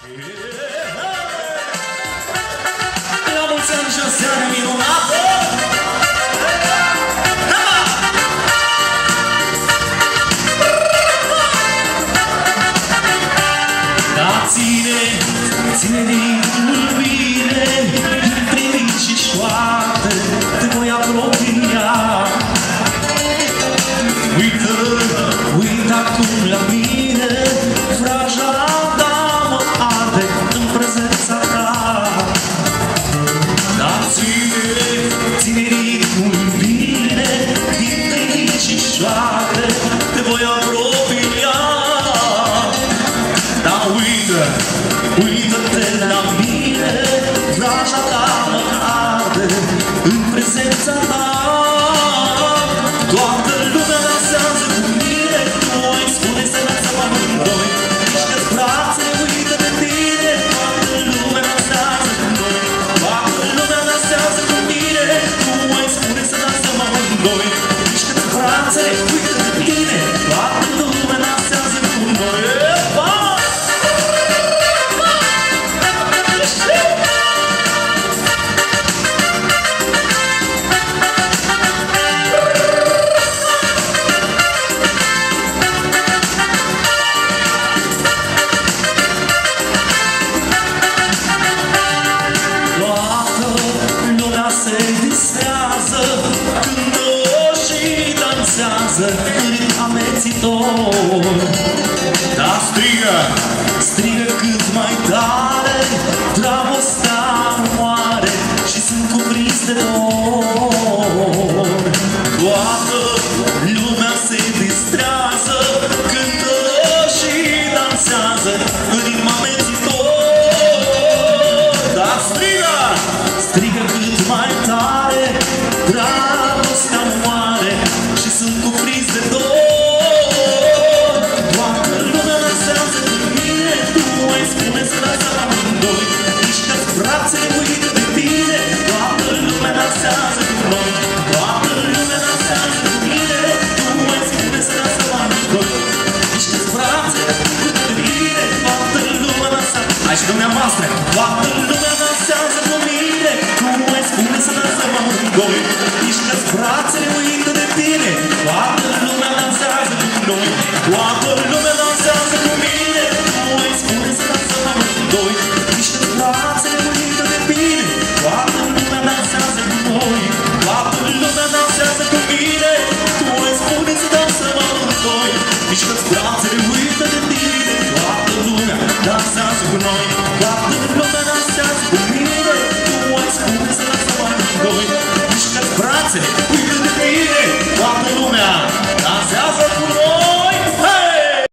La mulți ani și o seară minunată! Da, ține din iubire, privind și șoate, te voi apropia. Uită acum la mine, vraja ta mă arde în prezența ta. Da, ține ritmul bine, din privind și șoate, te voi apropia. Da, uită-te la mine, vraja ta mă arde în prezența ta. Toată lumea dansează cu mine, tu îi spune să dansăm amândoi. Mișcă-ți brațele, uită de tine, toată lumea dansează cu noi. Toată lumea dansează cu mine, tu îi spune să dansăm amândoi. Mișcă-ți brațele, uită de tine, toată lumea dansează cu noi. Se distrează, cântă și dansează în ritm amețitor. Dar strigă cât mai tare, dragostea moare și sunt cuprins de dor. Toată lumea se distrează, cântă și dansează în ritm amețitor. Dar strigă cât mai tare, dragostea moare și sunt cuprins de dor. Toată lumea dansează cu mine, tu îi spune să dansăm amândoi. Mișcă-ți brațele, uită de tine, toată lumea dansează cu noi. Toată lumea dansează cu mine, tu îi spune să dansăm amândoi. Mișcă-ți brațele, uită de tine, toată lumea dansează. Hai și dumneavoastră, toată lumea dansează cu mine, tu îi spune să dansăm amândoi. Mișcă-ți brațele, uită de tine, toată lumea dansează cu noi. Toată lumea dansează cu mine, tu îi spune să dansăm amândoi. Mișcă-ți brațele, uită de tine, toată lumea dansează cu noi. Toată lumea dansează cu mine, tu îi spune să dansăm amândoi. Mișcă-ți brațele, uită de tine, toată lumea dansează cu noi. Toată lumea dansează cu mine, tu îi spune să dansăm amândoi. Mișcă-ți brațele,